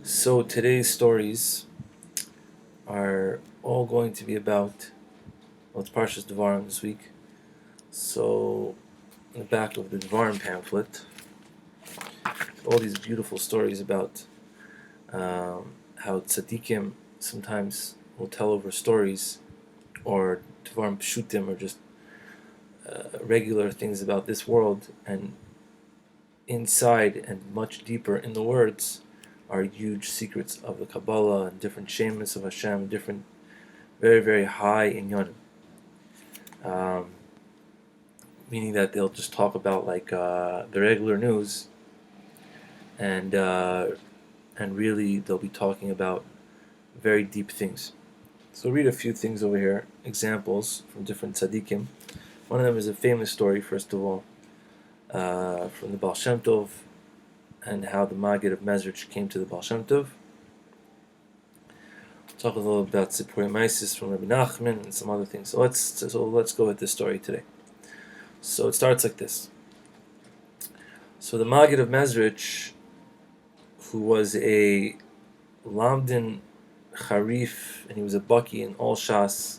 So today's stories are all going to be about, well, it's Parshas Devarim this week. So in the back of the Devarim pamphlet, all these beautiful stories about how Tzaddikim sometimes will tell over stories, or Devarim Pshutim, or just regular things about this world, and inside and much deeper in the words are huge secrets of the Kabbalah and different shemis of Hashem, different very, very high inyanim. Meaning that they'll just talk about like the regular news, and really they'll be talking about very deep things. So read a few things over here, examples from different tzaddikim. One of them is a famous story, first of all, from the Baal Shem Tov, and how the Maggid of Mezrich came to the Baal Shem Tov. Talk a little about Sipurei Maisis from Rabbi Nachman and some other things. So let's go with this story today. So it starts like this. So the Maggid of Mezrich, who was a Lamdin Harif, and he was a Baki in all Shas,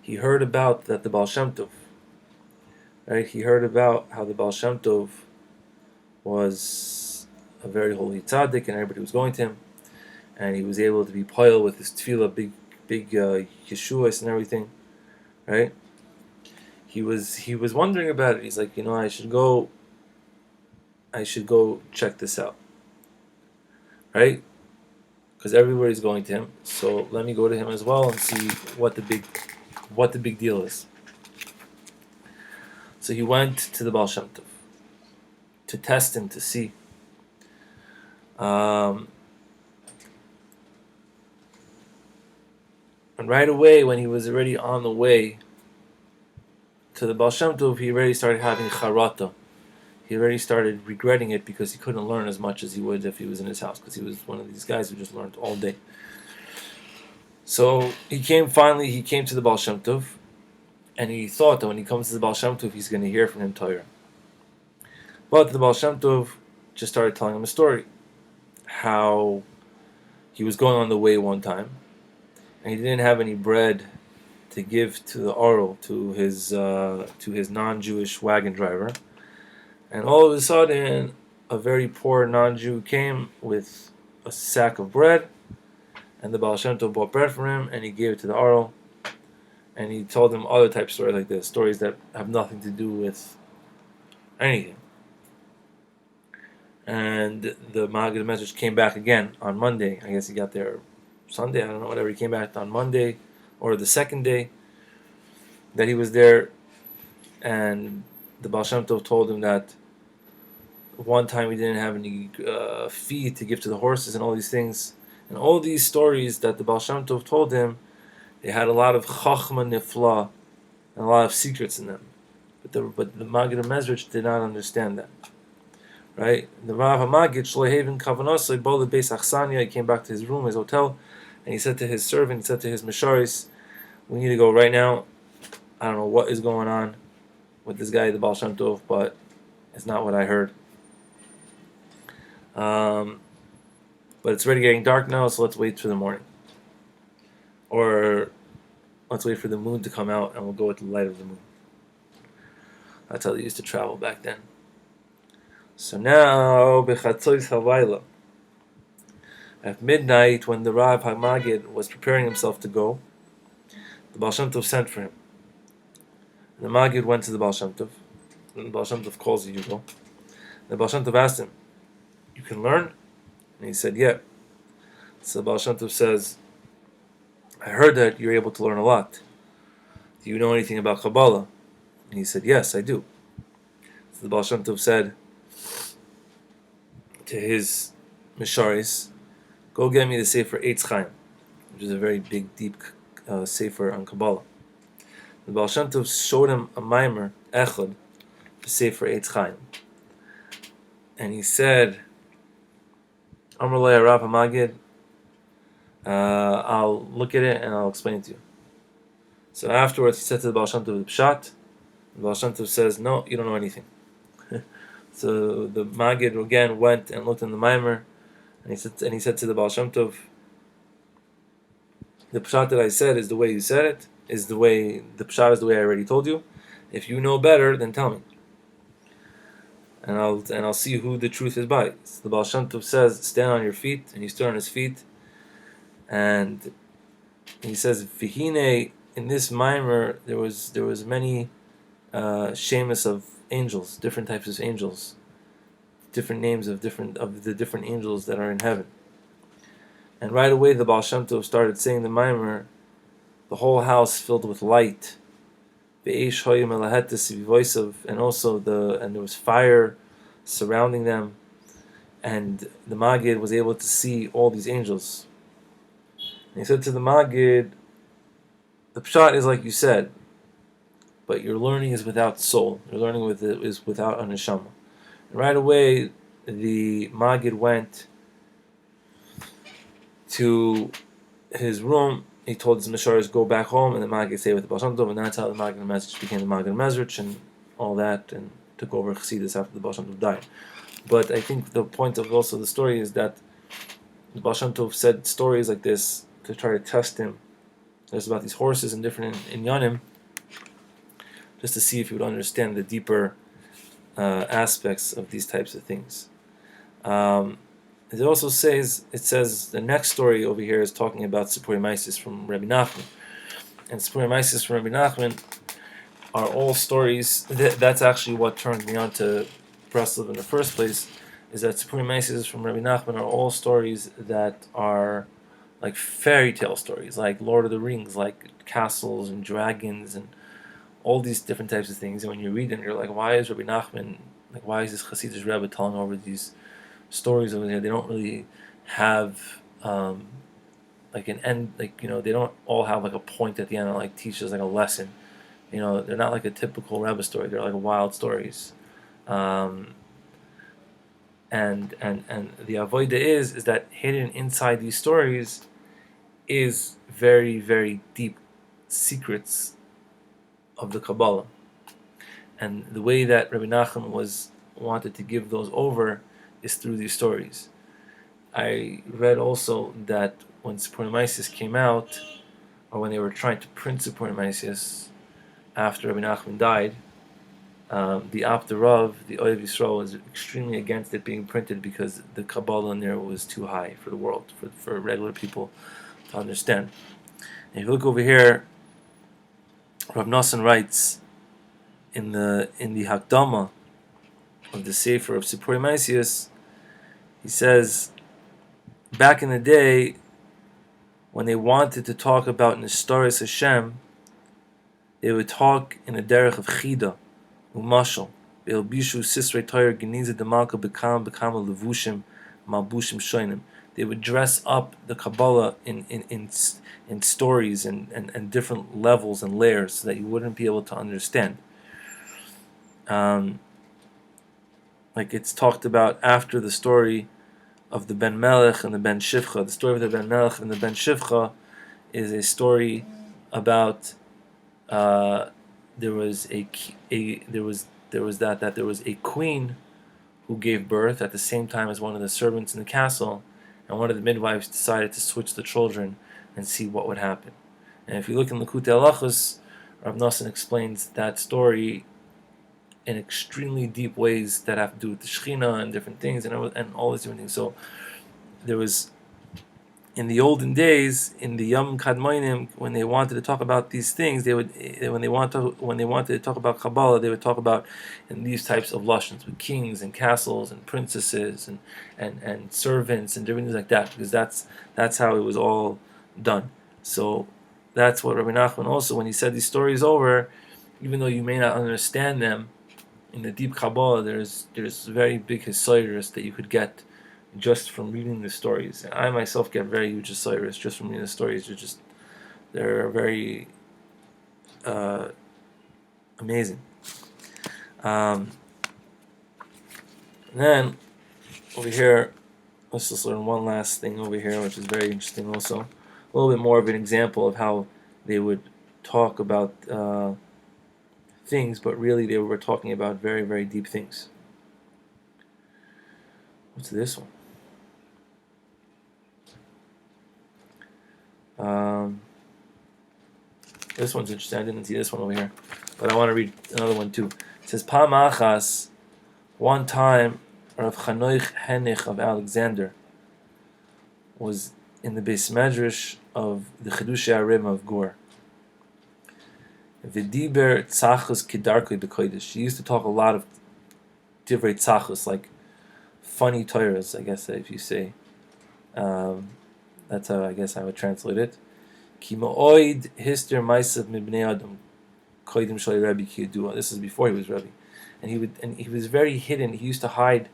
he heard about that the Baal Shem Tov, right? He heard about how the Baal Shem Tov was a very holy tzaddik, and everybody was going to him, and he was able to be poil with his tefillah, big Yeshuas and everything, right? He was wondering about it. He's like, I should go check this out, right? Because everywhere he's going to him, so let me go to him as well and see what the big deal is. So he went to the Baal Shem Tov to test him, to see. And right away, when he was already on the way to the Baal Shem Tov, he already started having charata. He already started regretting it because he couldn't learn as much as he would if he was in his house, because he was one of these guys who just learned all day. So he came to the Baal Shem Tov, and he thought that when he comes to the Baal Shem Tov, he's going to hear from him Torah. But the Baal Shem Tov just started telling him a story, how he was going on the way one time, and he didn't have any bread to give to the oral, to his non-Jewish wagon driver. And all of a sudden, a very poor non-Jew came with a sack of bread, and the Baal Shem Tov bought bread for him, and he gave it to the oral, and he told him other type of stories like this, stories that have nothing to do with anything. And the Maggid of Mezrich came back again on Monday. I guess he got there Sunday, I don't know, whatever. He came back on Monday, or the second day that he was there, and the Baal Shem Tov told him that one time he didn't have any feed to give to the horses and all these things. And all these stories that the Baal Shem Tov told him, they had a lot of chachma nifla and a lot of secrets in them. But the Maggid of Mezrich did not understand that. Right? The Rav HaMaggid, Shloheven Kavanasai, Bola Beis Achsania, he came back to his room, his hotel, and he said to his servant, he said to his Misharis, we need to go right now. I don't know what is going on with this guy, the Baal Shem Tov, but it's not what I heard. But it's already getting dark now, so let's wait for the morning. Or let's wait for the moon to come out, and we'll go with the light of the moon. That's how they used to travel back then. So now, Bechatzois Havayla, at midnight, when the Rav HaMaggid was preparing himself to go, the Baal Shem Tov sent for him. And the Maggid went to the Baal Shem Tov. And the Baal Shem Tov calls you, you go. And the Baal Shem Tov asked him, you can learn? And he said, yeah. So the Baal Shem Tov says, I heard that you're able to learn a lot. Do you know anything about Kabbalah? And he said, yes, I do. So the Baal Shem Tov said to his Misharis, go get me the Sefer Eitz Chaim, which is a very big, deep Sefer on Kabbalah. The Baal Shem Tov showed him a mimer, Echad, the Sefer Eitz Chaim. And he said, Amar Lei Rav HaMaggid, I'll look at it and I'll explain it to you. So afterwards he said to the Baal Shem Tov the Pshat. The Baal Shem Tov says, no, you don't know anything. So the Maggid again went and looked in the mimer, And he said to the Baal Shem Tov, the pshat that I said is the way you said it, the pshat is the way I already told you. If you know better, then tell me, and I'll see who the truth is by. So the Baal Shem Tov says, stand on your feet, and he stood on his feet, and he says, Vihine, in this mimer there was many shemus of angels, different types of angels, different names of the different angels that are in heaven. And right away the Baal Shem Tov started saying the mimer, the whole house filled with light, and also there was fire surrounding them, and the Magid was able to see all these angels. And he said to the Magid, the pshat is like you said, but your learning is without soul. Your learning is without a neshama. And right away, the Magid went to his room. He told his Misharis, go back home, and the Magid stayed with the Baal Shem Tov, and that's how the Magid Mezrich became the Magid Mezrich and all that, and took over Chassidus after the Baal Shem Tov died. But I think the point of also the story is that the Baal Shem Tov said stories like this to try to test him. There's about these horses and different inyanim, just to see if he would understand the deeper aspects of these types of things. It also says the next story over here is talking about Sipurei Maisis from Rabbi Nachman, and Sipurei Maisis from Rabbi Nachman are all stories. That's actually what turned me on to Breslov in the first place. Is that Sipurei Maisis from Rabbi Nachman are all stories that are like fairy tale stories, like Lord of the Rings, like castles and dragons and all these different types of things. And when you read them, you're like, why is Rabbi Nachman, why is this Hasidic Rebbe telling over these stories over there? They don't really have like an end, they don't all have like a point at the end that like teaches like a lesson. They're not like a typical Rebbe story. They're like wild stories. And the avodah is that hidden inside these stories is very, very deep secrets of the Kabbalah. And the way that Rabbi Nachman wanted to give those over is through these stories. I read also that when Sipurei Maisis came out, or when they were trying to print Sipurei Maisis after Rabbi Nachman died, the Abderav, the Oyev Yisrael, was extremely against it being printed because the Kabbalah in there was too high for the world, for regular people to understand. And if you look over here, Rav Nosson writes in the Hakdama of the Sefer of Sipurei Maisis, he says, back in the day, when they wanted to talk about Nistaris Hashem, they would talk in the derech of Chida, Umashal, Be'elbishu Sisrei Torah Geniza Demalka Bekam Levushim Malbushim Shoinim. They would dress up the Kabbalah in stories and different levels and layers so that you wouldn't be able to understand. Like it's talked about after the story of the Ben Melech and the Ben Shivcha. The story of the Ben Melech and the Ben Shivcha is a story about there was a queen who gave birth at the same time as one of the servants in the castle, and one of the midwives decided to switch the children and see what would happen. And if you look in Likutei Halachos, Rav Nosson explains that story in extremely deep ways that have to do with the Shechina and different things and all these different things. So there was, in the olden days, in the Yom Kadmonim, when they wanted to talk about these things, when they wanted to talk about Kabbalah, they would talk about in these types of lashons with kings and castles and princesses and servants and different things like that, because that's how it was all done. So that's what Rabbi Nachman also, when he said these stories over, even though you may not understand them, in the deep Kabbalah, there's very big Hasidic that you could get just from reading the stories. I myself get very huge Hasidic just from reading the stories. They're very amazing. And then over here, let's just learn one last thing over here, which is very interesting also. A little bit more of an example of how they would talk about things, but really they were talking about very, very deep things. What's this one? This one's interesting. I didn't see this one over here, but I want to read another one too. It says, Pam Achas, one time, Rav Chanoich Henich of Alexander was in the Beis Medrash of the Chedushei Arim of Gur. V'diber tzachus kedarkei b'kodesh. He used to talk a lot of divrei tzachus, like funny Torahs, I guess, if you say. That's how I guess I would translate it. Ki ma'oid hister ma'asav mibnei adam koidim shalei Rebbe ki yadua. This is before he was Rebbe, and he was very hidden. He used to hide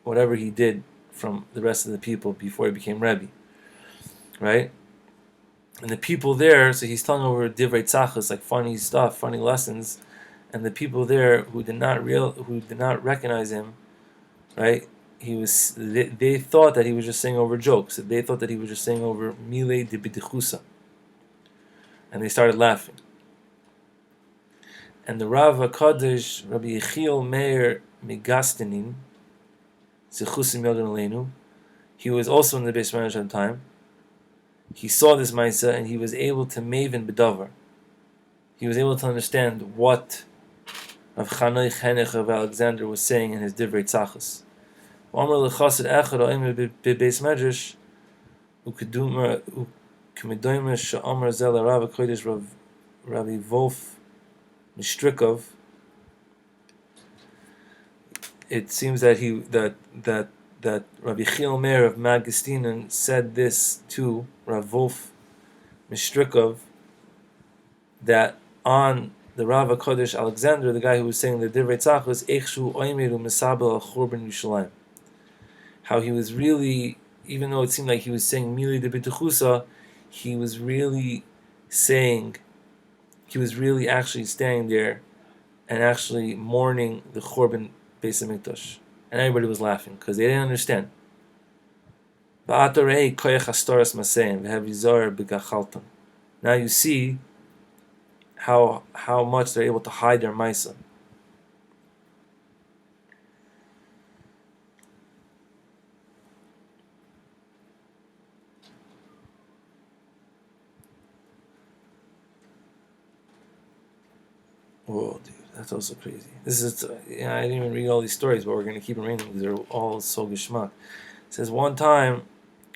whatever he did from the rest of the people before he became Rebbe, right? And the people there, so he's telling over divrei tzachus, like funny stuff, funny lessons, and the people there who did not recognize him, right? They thought that he was just saying over jokes. They thought that he was just saying over milei de b'dichusa, and they started laughing. And the Rav HaKadosh, Rabbi Yechiel Meir Megastinin, Zechusim Yodin Aleinu, he was also in the Beis Medrash at the time. He saw this Maisa and he was able to maven b'davar. He was able to understand what Rav Chanoich Henich of Alexander was saying in his divrei tzachus. Omer lechasid echad ha'omer b'beis medrash u'kemedomer she'omer zel Rav HaKodesh Rabbi Wolf Mistrikov. It seems that Rabbi Yechiel Meir of Magistinen said this to Rav Wolf Mistrikov, that on the Rav HaKodesh Alexander, the guy who was saying the Divrei Tzachos, Eichshu Oimeru Mesabel Al Churban Yerushalayim, how he was really, even though it seemed like he was saying Mili de B'tuchusa, he was really actually standing there and actually mourning the Churban Beis HaMikdash. And everybody was laughing because they didn't understand. Now you see how much they're able to hide their Maisa. Whoa, dude, that's also crazy. This is, I didn't even read all these stories, but we're going to keep them reading because they're all so geschmack. It says, one time,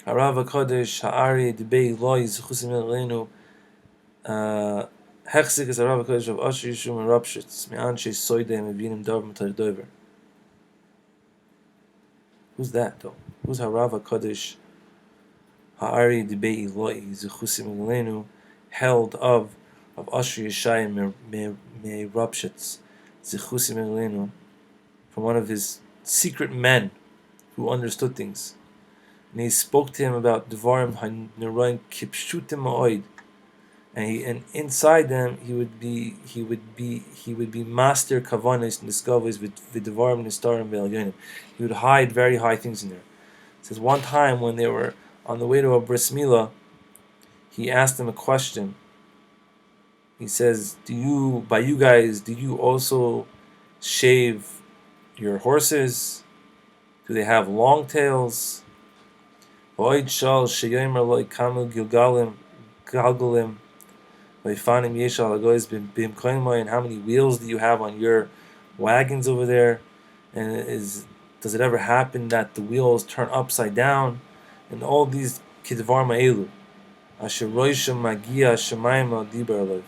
Harav HaKadosh Ha'ari Debei Loi Zechusim Elenu Hechzik is Harav HaKadosh of Asher Yishum and Rapshitz Me'anshe Soidem Evinim Dav Matar Dover. Who's that, though? Who's Harav HaKadosh Ha'ari Debei Loi Zechusim Elenu held of Asher Yishayim Me Rapshitz Zechusim Elenu, from one of his secret men who understood things, and he spoke to him about Devarim HaNeroim Kipshutim Ma'oid, and inside them he would be master Kavanis and discoveries with Devarim Nistarim Ve'Elyonim. He would hide very high things in there. It says one time when they were on the way to a bris milah, he asked them a question. He says, do you also shave your horses? Do they have long tails? How many wheels do you have on your wagons over there? And does it ever happen that the wheels turn upside down? And all these kidvar ma'elu. Asher roisha magia shemaima diber alev.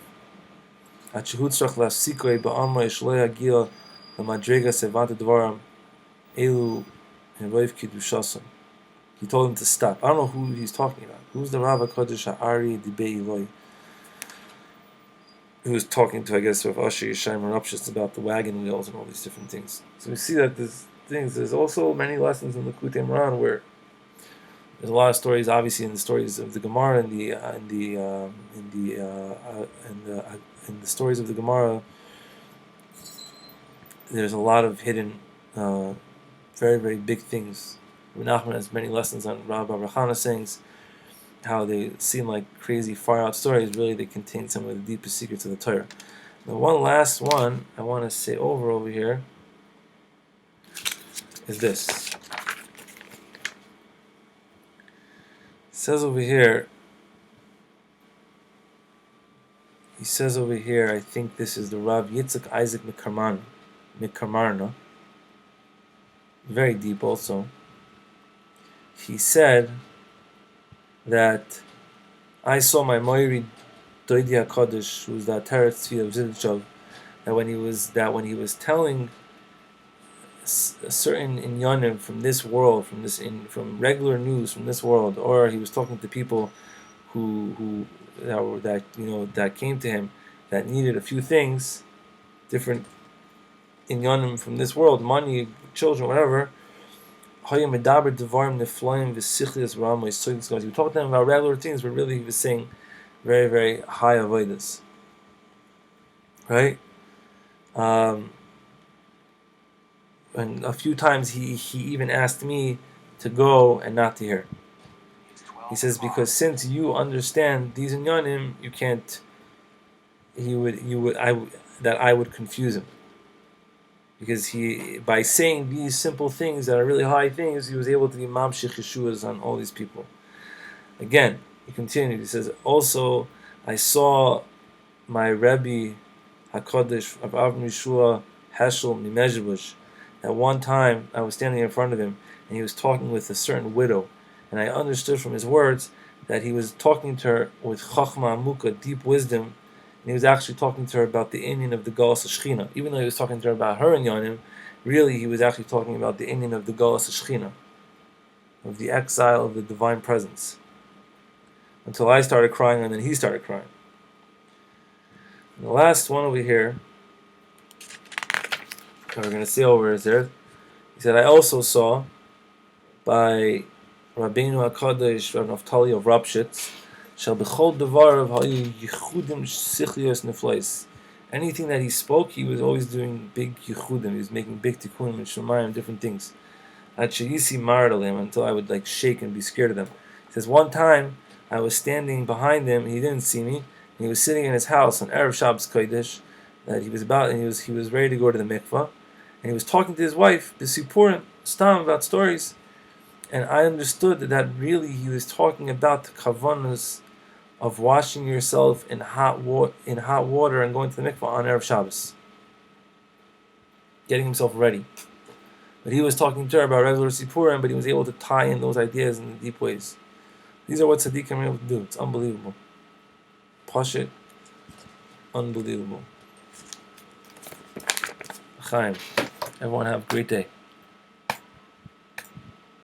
He told him to stop. I don't know who he's talking about. Who's the Rav HaKadosh Ha'ari Dibei Eloi? Who was talking to, I guess, Rav Asher Yishayim and Rapshitz about the wagon wheels and all these different things. So we see that there's also many lessons in the Likutei Moharan where there's a lot of stories, obviously, in the stories of the Gemara and in the stories of the Gemara. There's a lot of hidden, very, very big things. Menachem has many lessons on Rabbi Rachana's sayings, how they seem like crazy, far-out stories. Really, they contain some of the deepest secrets of the Torah. The one last one I want to say over here is this. It says over here, says over here, I think this is the Rav Yitzchak Isaac Mikamarna. Very deep also. He said that I saw my Moiri Doidi HaKadosh, who was the Teretz Tzvi of Zidchov, that when he was telling a certain inyanim from this world, from regular news from this world, or he was talking to people that came to him that needed a few things, different inyanim from this world, money, children, whatever. He would talk to them about regular things, but really he was saying very, very high avodas. Right? And a few times he even asked me to go and not to hear. He says, because since you understand these inyanim, you can't. I would confuse him, because by saying these simple things that are really high things, he was able to be mamshich yeshuas on all these people. Again, he continued. He says, also, I saw my Rebbe Hakadosh of Avram Yeshua Heschel Mimezhebush. At one time, I was standing in front of him, and he was talking with a certain widow, and I understood from his words that he was talking to her with chachma amuka, deep wisdom, and he was actually talking to her about the inyan of the Galus Shechina. Even though he was talking to her about her inyanim, really he was actually talking about the inyan of the Galus Shechina, of the exile of the divine presence. Until I started crying, and then he started crying. And the last one over here, that we're going to see over is there. He said, I also saw by Rabbeinu HaKadosh Rav Naftali of Rapshitz, shall bechol devar of yichudim sichlios nefleis. Anything that he spoke, he was always doing big yichudim. He was making big tikkunim and shemayim, different things. At sheyisi maradalim, until I would shake and be scared of them. He says, one time I was standing behind him, and he didn't see me, and he was sitting in his house on Erev Shabbos Kodesh, that he was about, and he was ready to go to the mikvah, and he was talking to his wife, B'sipurim, Stam, about stories. And I understood that really he was talking about the kavanas of washing yourself in hot water and going to the mikvah on Erev Shabbos, getting himself ready. But he was talking to her about regular sipurim, but he was able to tie in those ideas in deep ways. These are what tzaddikim are able to do. It's unbelievable. Pashit, unbelievable. Chaim. Everyone have a great day.